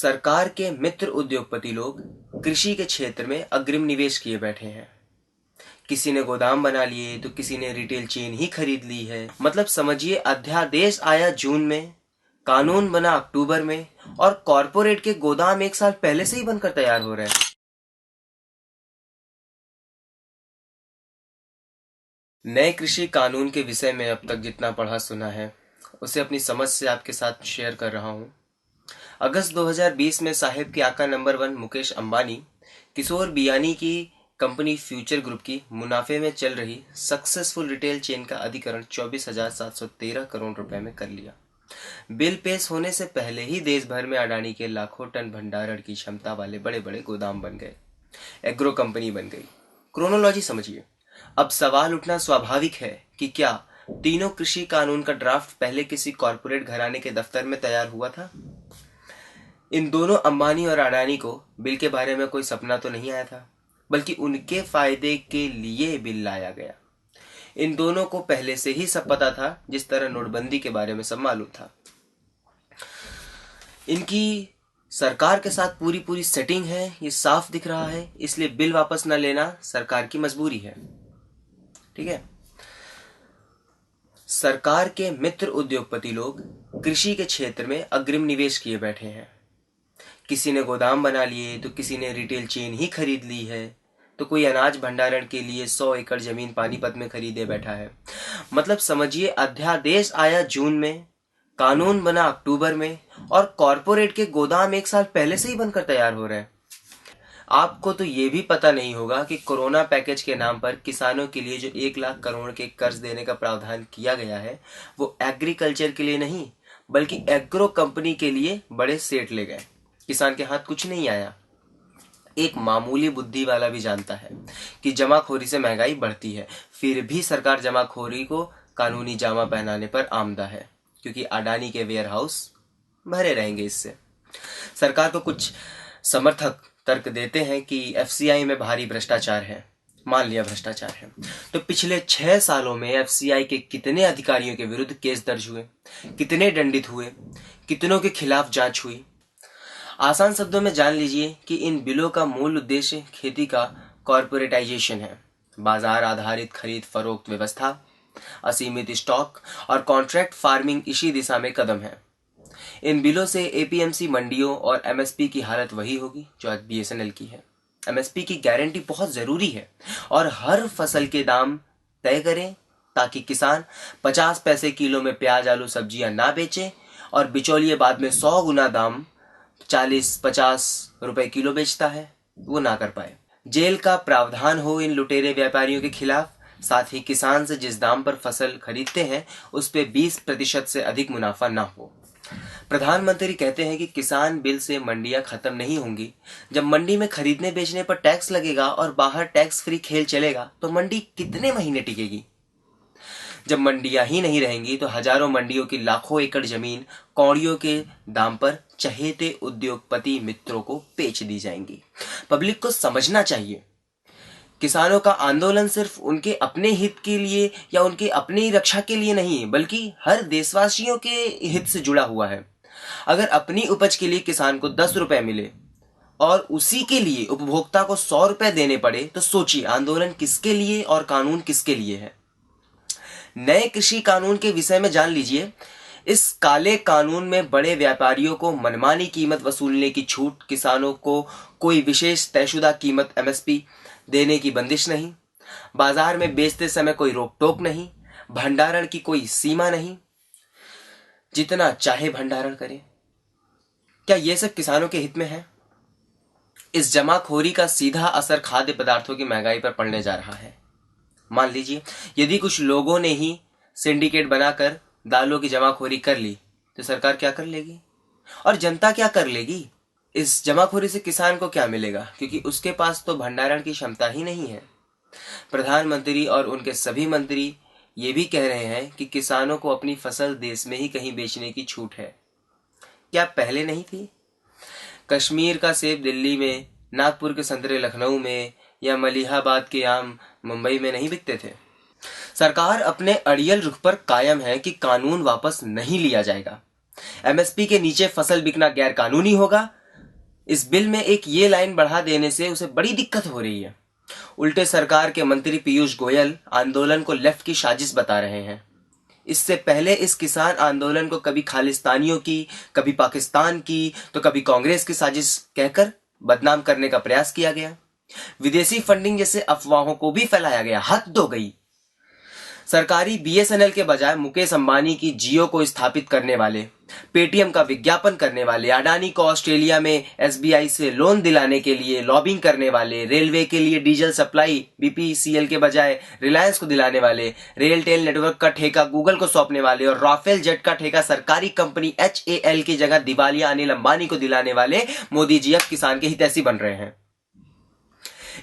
सरकार के मित्र उद्योगपति लोग कृषि के क्षेत्र में अग्रिम निवेश किए बैठे हैं। किसी ने गोदाम बना लिए तो किसी ने रिटेल चेन ही खरीद ली है। मतलब समझिए, अध्यादेश आया जून में, कानून बना अक्टूबर में और कॉरपोरेट के गोदाम एक साल पहले से ही बनकर तैयार हो रहे हैं। नए कृषि कानून के विषय में अब तक जितना पढ़ा सुना है उसे अपनी समझ से आपके साथ शेयर कर रहा हूँ। अगस्त 2020 में साहेब के आका नंबर 1 मुकेश अंबानी किशोर बियानी की कंपनी फ्यूचर ग्रुप की मुनाफे में चल रही सक्सेसफुल रिटेल चेन का अधिग्रहण 24,713 करोड़ रुपए में कर लिया। बिल पेश होने से पहले ही देश भर में अडानी के लाखों टन भंडारण की क्षमता वाले बड़े बड़े गोदाम बन गए, एग्रो कंपनी बन गई। क्रोनोलॉजी समझिए। अब सवाल उठना स्वाभाविक है कि क्या तीनों कृषि कानून का ड्राफ्ट पहले किसी कॉरपोरेट घराने के दफ्तर में तैयार हुआ था? इन दोनों अंबानी और अडानी को बिल के बारे में कोई सपना तो नहीं आया था, बल्कि उनके फायदे के लिए बिल लाया गया। इन दोनों को पहले से ही सब पता था, जिस तरह नोटबंदी के बारे में सब मालूम था। इनकी सरकार के साथ पूरी पूरी सेटिंग है, ये साफ दिख रहा है। इसलिए बिल वापस न लेना सरकार की मजबूरी है। ठीक है। सरकार के मित्र उद्योगपति लोग कृषि के क्षेत्र में अग्रिम निवेश किए बैठे हैं। किसी ने गोदाम बना लिए तो किसी ने रिटेल चेन ही खरीद ली है, तो कोई अनाज भंडारण के लिए 100 एकड़ जमीन पानीपत में खरीदे बैठा है। मतलब समझिए, अध्यादेश आया जून में, कानून बना अक्टूबर में और कॉरपोरेट के गोदाम एक साल पहले से ही बनकर तैयार हो रहे हैं। आपको तो ये भी पता नहीं होगा कि कोरोना पैकेज के नाम पर किसानों के लिए जो 1 लाख करोड़ के कर्ज देने का प्रावधान किया गया है, वो एग्रीकल्चर के लिए नहीं बल्कि एग्रो कंपनी के लिए बड़े सेठ ले गए। किसान के हाथ कुछ नहीं आया। एक मामूली बुद्धि वाला भी जानता है कि जमाखोरी से महंगाई बढ़ती है, फिर भी सरकार जमाखोरी को कानूनी जामा पहनाने पर आमदा है, क्योंकि अडानी के वेयर हाउस भरे रहेंगे इससे। सरकार को कुछ समर्थक तर्क देते हैं कि एफसीआई में भारी भ्रष्टाचार है। मान लिया भ्रष्टाचार है, तो पिछले 6 सालों में एफसीआई के कितने अधिकारियों के विरुद्ध केस दर्ज हुए, कितने दंडित हुए, कितनों के खिलाफ जांच हुई? आसान शब्दों में जान लीजिए कि इन बिलों का मूल उद्देश्य खेती का कॉर्पोरेटाइजेशन है। बाजार आधारित खरीद फरोख्त व्यवस्था, असीमित स्टॉक और कॉन्ट्रैक्ट फार्मिंग इसी दिशा में कदम है। इन बिलों से एपीएमसी मंडियों और एमएसपी की हालत वही होगी जो आज बीएसएनएल की है। एमएसपी की गारंटी बहुत जरूरी है और हर फसल के दाम तय करें ताकि किसान 50 पैसे किलो में प्याज आलू सब्जियां ना बेचे और बिचौलिए बाद में 100 गुना दाम 40-50 रुपए किलो बेचता है, वो ना कर पाए। जेल का प्रावधान हो इन लुटेरे व्यापारियों के खिलाफ। साथ ही किसान से जिस दाम पर फसल खरीदते हैं उस पे 20% से अधिक मुनाफा ना हो। प्रधानमंत्री कहते हैं कि किसान बिल से मंडियां खत्म नहीं होंगी। जब मंडी में खरीदने बेचने पर टैक्स लगेगा और बाहर टैक्स फ्री खेल चलेगा तो मंडी कितने महीने टिकेगी? जब मंडियां ही नहीं रहेंगी तो हजारों मंडियों की लाखों एकड़ जमीन कौड़ियों के दाम पर चहेते उद्योगपति मित्रों को बेच दी जाएंगी। पब्लिक को समझना चाहिए, किसानों का आंदोलन सिर्फ उनके अपने हित के लिए या उनके अपने ही रक्षा के लिए नहीं, बल्कि हर देशवासियों के हित से जुड़ा हुआ है। अगर अपनी उपज के लिए किसान को 10 रुपए मिले और उसी के लिए उपभोक्ता को 100 रुपए देने पड़े, तो सोचिए आंदोलन किसके लिए और कानून किसके लिए है। नए कृषि कानून के विषय में जान लीजिए। इस काले कानून में बड़े व्यापारियों को मनमानी कीमत वसूलने की छूट, किसानों को कोई विशेष तयशुदा कीमत एमएसपी देने की बंदिश नहीं, बाजार में बेचते समय कोई रोक टोक नहीं, भंडारण की कोई सीमा नहीं, जितना चाहे भंडारण करें। क्या यह सब किसानों के हित में है? इस जमाखोरी का सीधा असर खाद्य पदार्थों की महंगाई पर पड़ने जा रहा है। मान लीजिए यदि कुछ लोगों ने ही सिंडिकेट बनाकर दालों की जमाखोरी कर ली तो सरकार क्या कर लेगी और जनता क्या कर लेगी? इस जमाखोरी से किसान को क्या मिलेगा, क्योंकि उसके पास तो भंडारण की क्षमता ही नहीं है। प्रधानमंत्री और उनके सभी मंत्री ये भी कह रहे हैं कि किसानों को अपनी फसल देश में ही कहीं बेचने की छूट है। क्या पहले नहीं थी? कश्मीर का सेब दिल्ली में, नागपुर के संतरे लखनऊ में या मलिहाबाद के आम मुंबई में नहीं बिकते थे? सरकार अपने अड़ियल रुख पर कायम है कि कानून वापस नहीं लिया जाएगा। एमएसपी के नीचे फसल बिकना गैर कानूनी होगा इस बिल में एक ये लाइन बढ़ा देने से उसे बड़ी दिक्कत हो रही है। उल्टे सरकार के मंत्री पीयूष गोयल आंदोलन को लेफ्ट की साजिश बता रहे हैं। इससे पहले इस किसान आंदोलन को कभी खालिस्तानियों की, कभी पाकिस्तान की, तो कभी कांग्रेस की साजिश कहकर बदनाम करने का प्रयास किया गया। विदेशी फंडिंग जैसे अफवाहों को भी फैलाया गया। हद हो गई। सरकारी बीएसएनएल के बजाय मुकेश अंबानी की जियो को स्थापित करने वाले, पेटीएम का विज्ञापन करने वाले, अडानी को ऑस्ट्रेलिया में एसबीआई से लोन दिलाने के लिए लॉबिंग करने वाले, रेलवे के लिए डीजल सप्लाई बीपीसीएल के बजाय रिलायंस को दिलाने वाले, रेलटेल नेटवर्क का ठेका गूगल को सौंपने वाले और राफेल जेट का ठेका सरकारी कंपनी HAL की जगह दिवालिया अनिल अंबानी को दिलाने वाले मोदी जी अब किसान के हितैषी बन रहे हैं।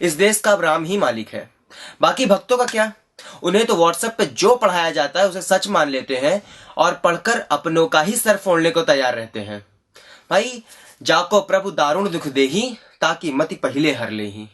इस देश का अब राम ही मालिक है। बाकी भक्तों का क्या? उन्हें तो व्हाट्सएप पे जो पढ़ाया जाता है उसे सच मान लेते हैं और पढ़कर अपनों का ही सर फोड़ने को तैयार रहते हैं। भाई, जाको प्रभु दारुण दुख देही, ताकि मति पहिले हर लेही।